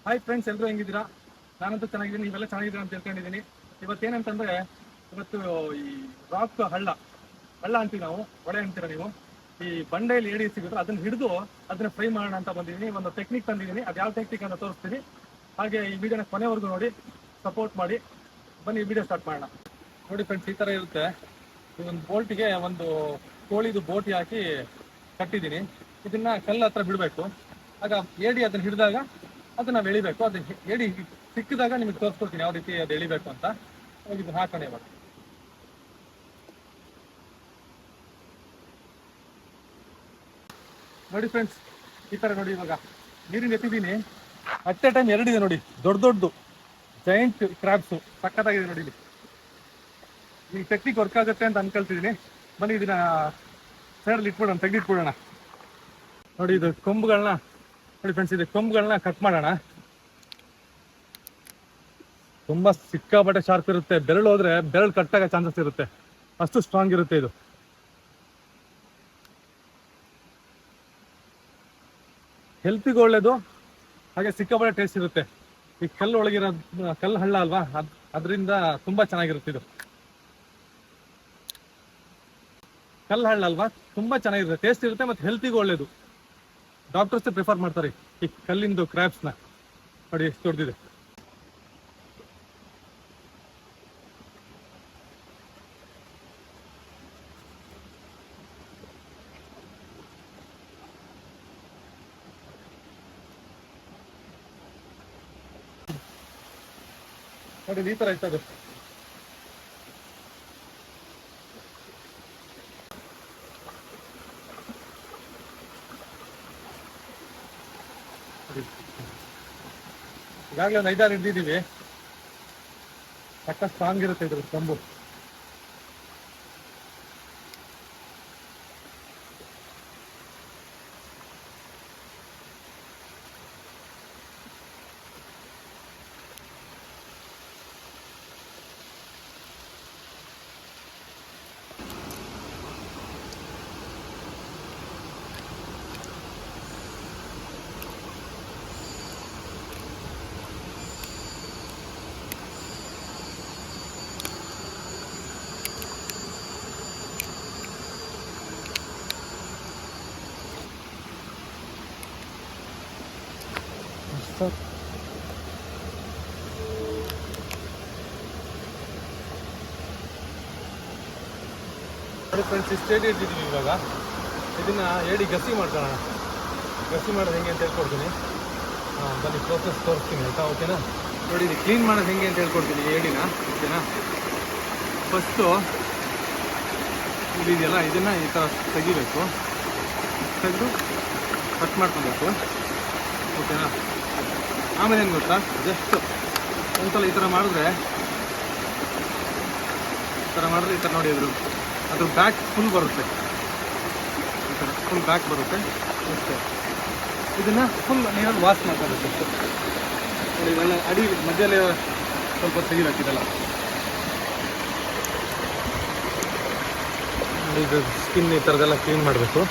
Hi friends, ಎಲ್ಲರೂ ಹೆಂಗಿದ್ದೀರಾ? ನಾನಂತೂ ಚೆನ್ನಾಗಿದ್ದೀನಿ, ನೀವೆಲ್ಲ ಚೆನ್ನಾಗಿದ್ದೀರಾ ಅಂತ ತಿಳ್ಕೊಂಡಿದ್ದೀನಿ. ಇವತ್ತೇನಂತಂದ್ರೆ, ಇವತ್ತು ಈ ರಾಕ್ ಹಳ್ಳ ಹಳ್ಳ ಅಂತೀವಿ ನಾವು, ಹೊಳೆ ಅಂತೀರ ನೀವು. ಈ ಬಂಡೆಯಲ್ಲಿ ಏಡಿ ಸಿಗುತ್ತೆ, ಅದನ್ನ ಹಿಡಿದು ಅದನ್ನ ಫ್ರೈ ಮಾಡೋಣ ಅಂತ ಬಂದಿದ್ದೀನಿ. ಒಂದು ಟೆಕ್ನಿಕ್ ತಂದಿದ್ದೀನಿ, ಅದು ಯಾವ ಟೆಕ್ನಿಕ್ ಅಂತ ತೋರಿಸ್ತೀನಿ. ಹಾಗೆ ಈ ವಿಡಿಯೋನ ಕೊನೆವರೆಗೂ ನೋಡಿ, ಸಪೋರ್ಟ್ ಮಾಡಿ. ಬನ್ನಿ ಈ ವಿಡಿಯೋ ಸ್ಟಾರ್ಟ್ ಮಾಡೋಣ. ನೋಡಿ ಫ್ರೆಂಡ್ಸ್, ಈ ಥರ ಇರುತ್ತೆ. ಈ ಒಂದು ಬೋಲ್ಟಿಗೆ ಒಂದು ಕೋಳಿದು ಬೋಟಿ ಹಾಕಿ ಕಟ್ಟಿದ್ದೀನಿ. ಇದನ್ನ ಕಲ್ಲು ಹತ್ರ ಬಿಡಬೇಕು. ಆಗ ಏಡಿ ಅದನ್ನ ಹಿಡಿದಾಗ ಅದನ್ನ ನಾವು ಎಳಿಬೇಕು. ಅದು ಏಡಿ ಸಿಕ್ಕಿದಾಗ ನಿಮಗೆ ತೋರಿಸ್ಕೊಡ್ತೀನಿ ಯಾವ ರೀತಿ ಅದು ಎಳಿಬೇಕು ಅಂತ. ಇದು ಹಾಕೋಣ ಇವಾಗ. ನೋಡಿ ಫ್ರೆಂಡ್ಸ್, ಈ ತರ ನೋಡಿ, ಇವಾಗ ನೀರಿನ ಎತ್ತಿದ್ದೀನಿ. ಅಟ್ ಎ ಟೈಮ್ ಎರಡಿದೆ ನೋಡಿ, ದೊಡ್ಡ ದೊಡ್ಡದು ಜೈಂಟ್ ಕ್ರಾಬ್ಸು, ಸಕ್ಕತ್ತಾಗಿದೆ ನೋಡಿ. ಇಲ್ಲಿ ಈ ಟೆಕ್ನಿಕ್ ವರ್ಕ್ ಆಗುತ್ತೆ ಅಂತ ಅನ್ಕೊಳ್ತಿದ್ದೀನಿ. ಬನ್ನಿ ಇದನ್ನ ಸೈಡಲ್ಲಿ ಇಟ್ಬಿಡೋಣ, ತೆಗೆದಿಟ್ಬಿಡೋಣ. ನೋಡಿ ಇದು ಕೊಂಬುಗಳನ್ನ ನೋಡಿ ಫ್ರೆಂಡ್ಸ್, ಇದು ಕೊಂಬುಗಳನ್ನ ಕಟ್ ಮಾಡೋಣ. ತುಂಬಾ ಸಿಕ್ಕಾಪಟ್ಟೆ ಶಾರ್ಪ್ ಇರುತ್ತೆ. ಬೆರಳು ಹೋದ್ರೆ ಬೆರಳು ಕಟ್ಟಾಗ ಚಾನ್ಸಸ್ ಇರುತ್ತೆ, ಅಷ್ಟು ಸ್ಟ್ರಾಂಗ್ ಇರುತ್ತೆ ಇದು. ಹೆಲ್ತಿಗೆ ಒಳ್ಳೇದು, ಹಾಗೆ ಸಿಕ್ಕಾಪಟ್ಟೆ ಟೇಸ್ಟ್ ಇರುತ್ತೆ. ಈ ಕಲ್ಲು ಒಳಗಿರೋ ಕಲ್ಲು ಹಳ್ಳ ಅಲ್ವಾ, ಅದರಿಂದ ತುಂಬಾ ಚೆನ್ನಾಗಿರುತ್ತೆ ಇದು. ಕಲ್ಲು ಹಳ್ಳ ಅಲ್ವಾ, ತುಂಬಾ ಚೆನ್ನಾಗಿರುತ್ತೆ, ಟೇಸ್ಟ್ ಇರುತ್ತೆ, ಮತ್ತೆ ಹೆಲ್ತಿಗೆ ಒಳ್ಳೇದು. ಡಾಕ್ಟರ್ಸ್ ಪ್ರಿಫರ್ ಮಾಡ್ತಾರೆ ಈ ಕಲ್ಲಿಂದು ಕ್ರಾಬ್ಸ್ನ. ನೋಡಿ ಎಷ್ಟು ದೊಡ್ಡದಿದೆ. ನೋಡಿ ಈ ತರ ಇರ್ತದೆ. ಈಗಾಗಲೇ ಒಂದು 5-6 ಹಿಡಿದಿದ್ದೀವಿ. ಸಕ್ಕ ಸ್ಟ್ರಾಂಗ್ ಇರುತ್ತೆ ಇದ್ರ ಕೊಂಬು. ಫ್ರೆಂಡ್ಸ್, ಇಷ್ಟೇಡಿ ಇಟ್ಟಿದ್ದೀವಿ. ಇವಾಗ ಇದನ್ನ ಏಡಿ ಗಸಿ ಮಾಡ್ಕೊಳ್ಳೋಣ. ಗಸಿ ಮಾಡೋದು ಹೆಂಗೆ ಅಂತ ಹೇಳ್ಕೊಡ್ತೀನಿ. ಬನ್ನಿ ಪ್ರೋಸೆಸ್ ತೋರಿಸ್ತೀನಿ ಆಯ್ತಾ? ಓಕೆನಾ? ನೋಡಿ, ಇದು ಕ್ಲೀನ್ ಮಾಡೋದು ಹೆಂಗೆ ಅಂತ ಹೇಳ್ಕೊಡ್ತೀನಿ ಏಡಿನ. ಓಕೆನಾ? ಫಸ್ಟು ಇದೆಯಲ್ಲ, ಇದನ್ನು ಈ ಥರ ತೆಗಿಬೇಕು. ತೆಗೆದು ಕಟ್ ಮಾಡ್ಕೊಬೇಕು. ಓಕೆನಾ? ಆಮೇಲೆ ಏನು ಗೊತ್ತಾ, ಜಸ್ಟ್ ಒಂದ್ಸಲ ಈ ಥರ ಮಾಡಿದ್ರೆ ಈ ಥರ ನೋಡಿ, ಅದ್ರ ಬ್ಯಾಕ್ ಫುಲ್ ಬರುತ್ತೆ. ಈ ಥರ ಫುಲ್ ಬ್ಯಾಕ್ ಬರುತ್ತೆ ಅಷ್ಟೇ. ಇದನ್ನು ಫುಲ್ ನೀರಲ್ಲಿ ವಾಶ್ ಮಾಡ್ಕೋಬೇಕು ಅಷ್ಟೇ. ನೋಡಿ, ಇದೆಲ್ಲ ಅಡಿ ಮಧ್ಯದಲ್ಲಿ ಸ್ವಲ್ಪ ತೆಗಿಬೇಕಿದೆಲ್ಲ. ಇದು ಸ್ಕಿನ್ ಈ ಥರದೆಲ್ಲ ಕ್ಲೀನ್ ಮಾಡಬೇಕು.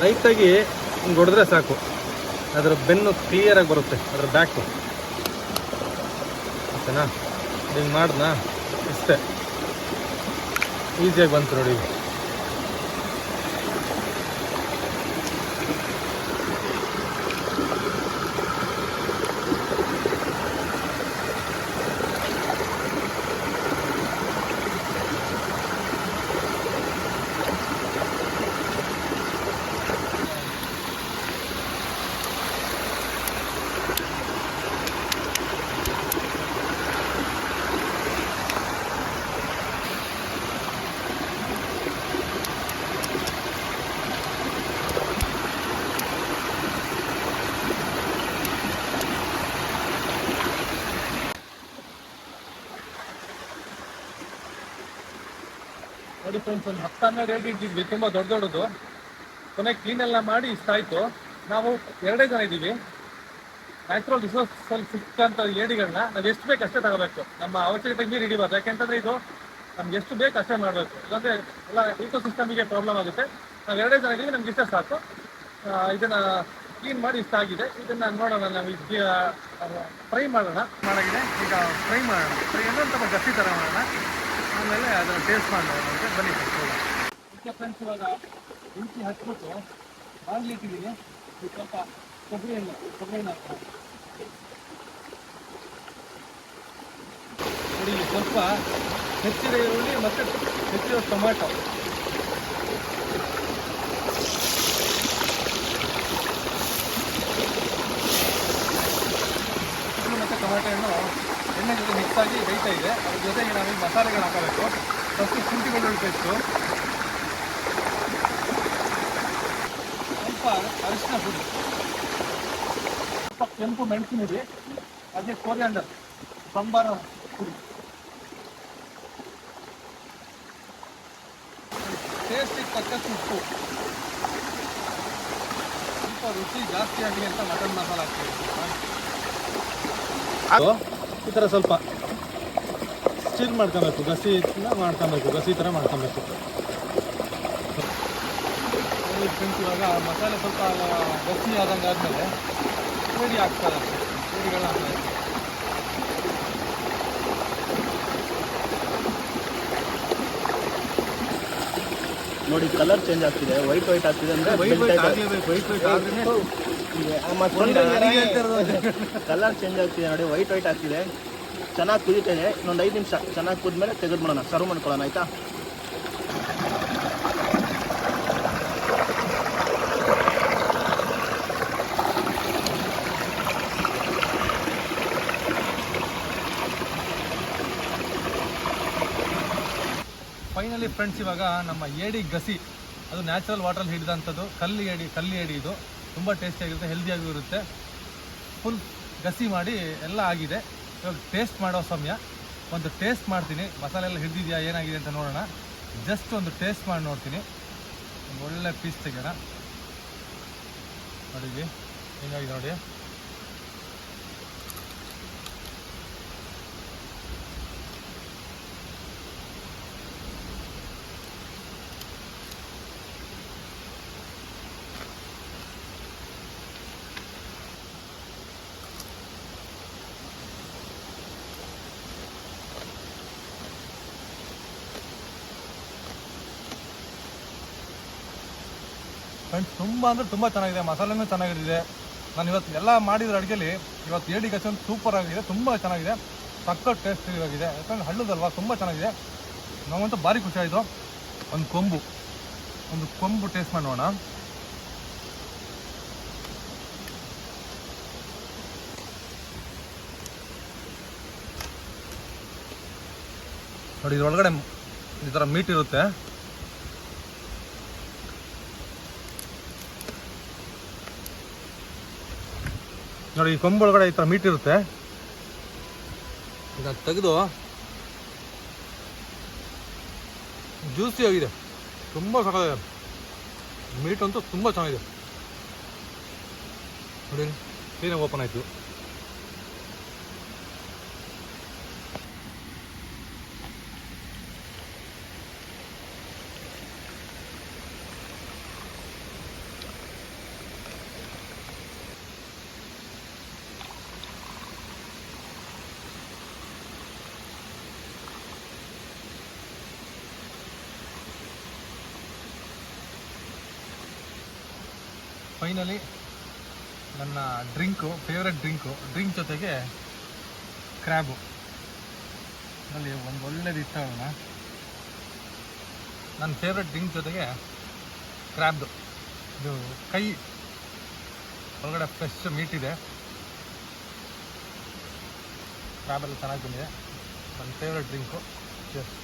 ಲೈಟಾಗಿ ಹಿಂಗೆ ಹೊಡೆದ್ರೆ ಸಾಕು, ಅದರ ಬೆನ್ನು ಕ್ಲಿಯರಾಗಿ ಬರುತ್ತೆ, ಅದರ ಬ್ಯಾಕು. ಓಕೆನಾ? ಹಿಂಗೆ ಮಾಡಿದ್ನಾ, ಇಷ್ಟೇ ಈಸಿಯಾಗಿ ಬಂತು ನೋಡಿ. ನೋಡಿ ಫ್ರೆಂಡ್ಸ್, ಒಂದು 10-12 ರೇಟ್ ಇಟ್ಟಿದ್ವಿ, ತುಂಬ ದೊಡ್ಡದು. ಕೊನೆಗೆ ಕ್ಲೀನ್ ಎಲ್ಲ ಮಾಡಿ ಇಷ್ಟ ಆಯಿತು. ನಾವು 2 ಜನ ಇದ್ದೀವಿ. ನ್ಯಾಚುರಲ್ ರಿಸೋರ್ಸ್ ಅಲ್ಲಿ ಸಿಕ್ಕಂತ ಏಡಿಗಳನ್ನ ನಾವು ಎಷ್ಟು ಬೇಕು ಅಷ್ಟೇ ತಗೋಬೇಕು, ನಮ್ಮ ಅವಶ್ಯಕತೆ ಮೀರಿ ಹಿಡಿಬಾರ್ದು. ಯಾಕೆಂತಂದ್ರೆ ಇದು ನಮ್ಗೆ ಎಷ್ಟು ಬೇಕು ಅಷ್ಟೇ ಮಾಡಬೇಕು, ಇಲ್ಲಾಂದ್ರೆ ಎಲ್ಲ ಇಕೋಸಿಸ್ಟಮಿಗೆ ಪ್ರಾಬ್ಲಮ್ ಆಗುತ್ತೆ. ನಾವು 2 ಜನ ಇದ್ದೀವಿ, ನಮ್ಗೆ ಇಷ್ಟ ಸಾಕು. ಇದನ್ನ ಕ್ಲೀನ್ ಮಾಡಿ ಇಷ್ಟ ಆಗಿದೆ. ಇದನ್ನ ನೋಡೋಣ, ನಾವು ಫ್ರೈ ಮಾಡೋಣ. ಮಾಡಾಗಿದೆ, ಈಗ ಫ್ರೈ ಮಾಡೋಣ. ಫ್ರೈ ಅಂದ್ರೆ ಸ್ವಲ್ಪ ಗಟ್ಟಿ ಥರ ಮಾಡೋಣ, ಆಮೇಲೆ ಅದನ್ನು ಟೇಸ್ಟ್ ಮಾಡೋಣ. ಬನ್ನಿ ಫ್ರೆಂಡ್ಸ್, ಇವಾಗ ಬೆಂಕಿ ಹಚ್ಬಿಟ್ಟು ಬಾಣಲಿ ಇಟ್ಟಿದ್ದೀನಿ. ಸ್ವಲ್ಪ ಕೊಬ್ಬರಿ ಎಣ್ಣೆ ನೋಡಿ, ಸ್ವಲ್ಪ ಹೆಚ್ಚಿದ ಈರುಳ್ಳಿ ಮತ್ತು ಹೆಚ್ಚಿದ ಟೊಮ್ಯಾಟೊ, ಮತ್ತು ಟೊಮ್ಯಾಟೊ ಹಣ್ಣು ಎಣ್ಣೆ ಜೊತೆ ಮಿಕ್ಸ್ ಆಗಿ ಬೇಯ್ತಾ ಇದೆ. ಅದ್ರ ಜೊತೆಗೆ ನಾವು ಮಸಾಲೆಗಳು ಹಾಕಬೇಕು. ಫಸ್ಟು ಶುಂಠಿ ಬೆಳ್ಳುಳ್ಳಿ ಪೇಸ್ಟು, ಸ್ವಲ್ಪ ಅರಿಶಿನ ಪುಡಿ, ಸ್ವಲ್ಪ ಕೆಂಪು ಮೆಣಸಿನ ಪುಡಿ, ಅದೇ ಕೋರಿಯಾಂಡರ್ ಸಾಂಬಾರ ಪುಡಿ, ಟೇಸ್ಟಿಗೆ ತಕ್ಕಷ್ಟು ಉಪ್ಪು. ಸ್ವಲ್ಪ ರುಚಿ ಜಾಸ್ತಿ ಆಗಲಿ ಅಂತ ಮಟನ್ ಮಸಾಲ ಹಾಕ್ತೀವಿ. ಈ ಥರ ಸ್ವಲ್ಪ ಸ್ಟಿರ್ ಮಾಡ್ಕೊಬೇಕು, ಗಸಿ ಥರ ಮಾಡ್ಕೊಬೇಕು. ಫ್ರೆಂಡ್ಸ್, ಇವಾಗ ಮಸಾಲೆ ಸ್ವಲ್ಪ ಗಸಿ ಆದಂಗೆ ಆದಮೇಲೆ ಏಡಿ ಹಾಕ್ತಾರೆ. ಏಡಿಗಳನ್ನ ಹಾಕ್ತಾರೆ. ನೋಡಿ, ಕಲರ್ ಚೇಂಜ್ ಆಗ್ತಿದೆ, ವೈಟ್ ಆಗ್ತಿದೆ ಅಂದ್ರೆ ಕಲರ್ ಚೇಂಜ್ ಆಗ್ತಿದೆ ನೋಡಿ, ವೈಟ್ ಆಗ್ತಿದೆ. ಚೆನ್ನಾಗಿ ಕುದೀತಿದೆ. ಇನ್ನೊಂದು 5 ನಿಮಿಷ ಚೆನ್ನಾಗಿ ಕುದ್ಮೇಲೆ ತೆಗೆದುಬಿಡೋಣ, ಸರ್ವ್ ಮಾಡ್ಕೊಳ್ಳೋಣ. ಆಯ್ತಾ? ಫೈನಲಿ ಫ್ರೆಂಡ್ಸ್, ಇವಾಗ ನಮ್ಮ ಏಡಿ ಗಸಿ, ಅದು ನ್ಯಾಚುರಲ್ ವಾಟ್ರಲ್ಲಿ ಹಿಡಿದಂಥದ್ದು ಕಲ್ಲಿ ಏಡಿ ಇದು ತುಂಬ ಟೇಸ್ಟಿಯಾಗಿರುತ್ತೆ, ಹೆಲ್ದಿಯಾಗೂ ಇರುತ್ತೆ. ಫುಲ್ ಗಸಿ ಮಾಡಿ ಎಲ್ಲ ಆಗಿದೆ. ಇವಾಗ ಟೇಸ್ಟ್ ಮಾಡೋ ಸಮಯ. ಒಂದು ಟೇಸ್ಟ್ ಮಾಡ್ತೀನಿ, ಮಸಾಲೆ ಎಲ್ಲ ಹಿಡಿದಿದೆಯಾ ಏನಾಗಿದೆ ಅಂತ ನೋಡೋಣ. ಜಸ್ಟ್ ಒಂದು ಟೇಸ್ಟ್ ಮಾಡಿ ನೋಡ್ತೀನಿ. ಒಂದು ಒಳ್ಳೆ ಪೀಸ್ ತೆಗೋಣ. ನೋಡಿದ್ವಿ ಹಿಂಗಾಗಿ ನೋಡಿ. ಫ್ರೆಂಡ್ಸ್, ತುಂಬ ಅಂದರೆ ತುಂಬ ಚೆನ್ನಾಗಿದೆ. ಮಸಾಲೆನೂ ಚೆನ್ನಾಗಿದೆ. ನಾನು ಇವತ್ತು ಎಲ್ಲ ಮಾಡಿರೋ ಅಡುಗೆಲಿ ಇವತ್ತು ಏಡಿ ಗಸಿ ಒಂದು ಸೂಪರ್ ಆಗಿದೆ, ತುಂಬ ಚೆನ್ನಾಗಿದೆ, ಸಖತ್ ಟೇಸ್ಟ್ ಇವಾಗಿದೆ. ಯಾಕಂದರೆ ಹಳ್ಳದಲ್ವಾ, ತುಂಬ ಚೆನ್ನಾಗಿದೆ. ನಾವಂತೂ ಭಾರಿ ಖುಷಿ ಆಯಿತು. ಒಂದು ಕೊಂಬು ಟೇಸ್ಟ್ ಮಾಡೋಣ. ನೋಡಿ, ಇದರೊಳಗಡೆ ಈ ಥರ ಮೀಟ್ ಇರುತ್ತೆ. ನೋಡಿ, ಈ ಕೊಂಬು ಒಳಗಡೆ ಈ ಥರ ಮೀಟ್ ಇರುತ್ತೆ. ಈಗ ತೆಗೆದು ಜ್ಯೂಸಿ ಆಗಿದೆ, ತುಂಬ ಸಕ್ಕತ್ತಾಗಿದೆ. ಮೀಟ್ ಅಂತೂ ತುಂಬ ಚೆನ್ನಾಗಿದೆ. ನೋಡಿ, ಕ್ಲೀನಾಗಿ ಓಪನ್ ಆಯಿತು. ಫೈನಲಿ ನನ್ನ ಫೇವ್ರೆಟ್ ಡ್ರಿಂಕ್ ಜೊತೆಗೆ ಕ್ರ್ಯಾಬು ಅಲ್ಲಿ ಒಂದು ಒಳ್ಳೆಯದು ಇಷ್ಟ ಅಲ್ಲ. ನನ್ನ ಫೇವ್ರೆಟ್ ಡ್ರಿಂಕ್ ಜೊತೆಗೆ ಕ್ರ್ಯಾಬ್ದು ಇದು ಕೈ ಒಳಗಡೆ ಫ್ರೆಶ್ ಮೀಟ್ ಇದೆ. ಕ್ರ್ಯಾಬೆಲ್ಲ ಚೆನ್ನಾಗಿ ಬಂದಿದೆ. ನನ್ನ ಫೇವ್ರೆಟ್ ಡ್ರಿಂಕು. ಚೆಸ್.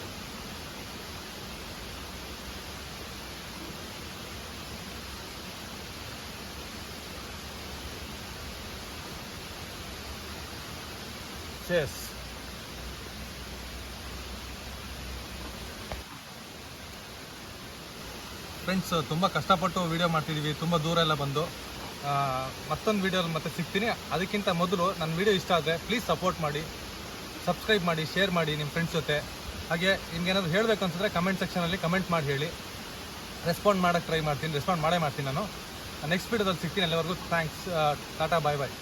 ಫ್ರೆಂಡ್ಸ್, ತುಂಬ ಕಷ್ಟಪಟ್ಟು ವೀಡಿಯೋ ಮಾಡ್ತಿದ್ದೀವಿ, ತುಂಬ ದೂರ ಎಲ್ಲ ಬಂದು. ಮತ್ತೊಂದು ವಿಡಿಯೋಲಿ ಮತ್ತೆ ಸಿಗ್ತೀನಿ. ಅದಕ್ಕಿಂತ ಮೊದಲು ನನ್ನ ವಿಡಿಯೋ ಇಷ್ಟ ಆದರೆ ಪ್ಲೀಸ್ ಸಪೋರ್ಟ್ ಮಾಡಿ, ಸಬ್ಸ್ಕ್ರೈಬ್ ಮಾಡಿ, ಶೇರ್ ಮಾಡಿ ನಿಮ್ಮ ಫ್ರೆಂಡ್ಸ್ ಜೊತೆ. ಹಾಗೆ ನಿಮ್ಗೇನಾದ್ರು ಹೇಳಬೇಕು ಅನ್ಸಿದ್ರೆ ಕಮೆಂಟ್ ಸೆಕ್ಷನಲ್ಲಿ ಕಮೆಂಟ್ ಮಾಡಿ ಹೇಳಿ, ರೆಸ್ಪಾಂಡ್ ಮಾಡೋಕ್ಕೆ ಟ್ರೈ ಮಾಡ್ತೀನಿ. ರೆಸ್ಪಾಂಡ್ ಮಾಡೇ ಮಾಡ್ತೀನಿ ನಾನು. ನೆಕ್ಸ್ಟ್ ವಿಡಿಯೋದಲ್ಲಿ ಸಿಗ್ತೀನಿ. ಎಲ್ಲರಿಗೂ ಥ್ಯಾಂಕ್ಸ್. ಟಾಟಾ, ಬಾಯ್ ಬಾಯ್.